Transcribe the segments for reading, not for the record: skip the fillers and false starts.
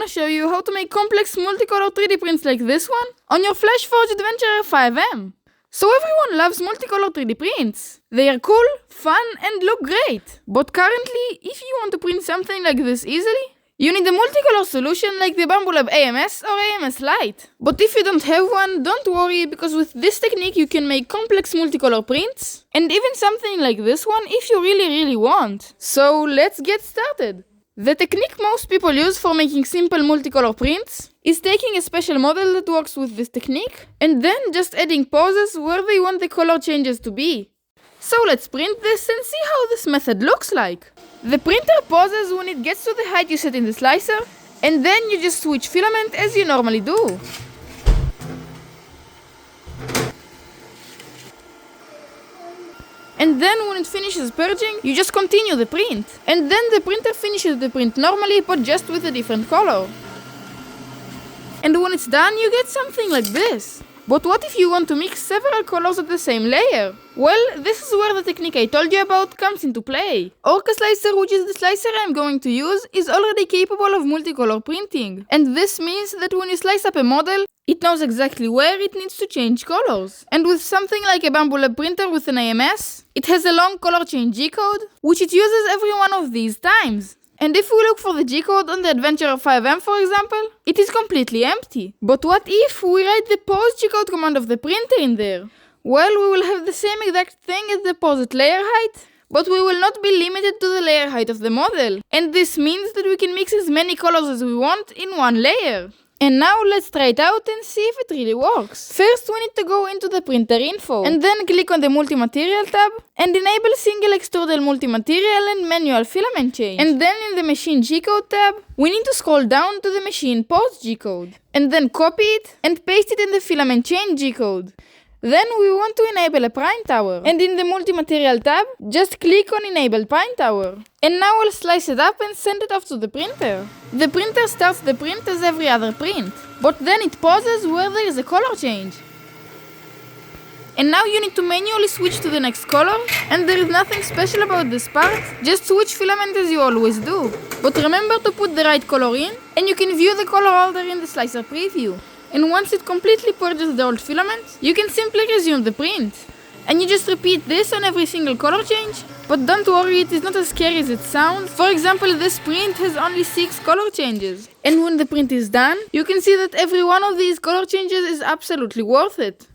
gonna show you how to make complex multicolor 3D prints like this one on your FlashForge Adventurer 5M. So everyone loves multicolor 3D prints. They are cool, fun, and look great. But currently, if you want to print something like this easily, you need a multicolor solution like the Bambu AMS or AMS Lite. But if you don't have one, don't worry, because with this technique you can make complex multicolor prints, and even something like this one if you really want. So let's get started. The technique most people use for making simple multicolor prints is taking a special model that works with this technique and then just adding pauses where they want the color changes to be. So let's print this and see how this method looks like. The printer pauses when it gets to the height you set in the slicer, and then you just switch filament as you normally do. And then when it finishes purging, you just continue the print. And then the printer finishes the print normally, but just with a different color. And when it's done, you get something like this. But what if you want to mix several colors at the same layer? Well, this is where the technique I told you about comes into play. Orca Slicer, which is the slicer I'm going to use, is already capable of multicolor printing. And this means that when you slice up a model, it knows exactly where it needs to change colors. And with something like a Bambu printer with an AMS, it has a long color change G-code, which it uses every one of these times. And if we look for the G-code on the Adventurer 5M, for example, it is completely empty. But what if we write the pause G-code command of the printer in there? Well, we will have the same exact thing as the pause at layer height, but we will not be limited to the layer height of the model. And this means that we can mix as many colors as we want in one layer. And now let's try it out and see if it really works. First we need to go into the printer info and then click on the multi-material tab and enable single extruded multi-material and manual filament change. And then in the machine G-code tab, we need to scroll down to the machine pause G-code and then copy it and paste it in the filament change G-code. Then we want to enable a prime tower, and in the multi-material tab, just click on enable prime tower. And now we'll slice it up and send it off to the printer. The printer starts the print as every other print, but then it pauses where there is a color change. And now you need to manually switch to the next color, and there is nothing special about this part, just switch filament as you always do. But remember to put the right color in, and you can view the color order in the slicer preview. And once it completely purges the old filament, you can simply resume the print. And you just repeat this on every single color change, but don't worry, it is not as scary as it sounds. For example, this print has only 6 color changes. And when the print is done, you can see that every one of these color changes is absolutely worth it.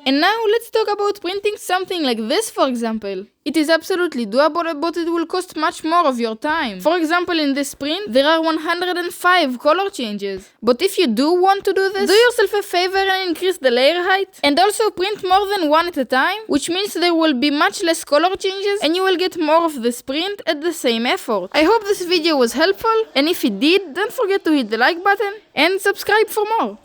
And now let's talk about printing something like this, for example. It is absolutely doable, but it will cost much more of your time. For example, in this print, there are 105 color changes. But if you do want to do this, do yourself a favor and increase the layer height. And also print more than one at a time, which means there will be much less color changes and you will get more of this print at the same effort. I hope this video was helpful, and if it did, don't forget to hit the like button and subscribe for more.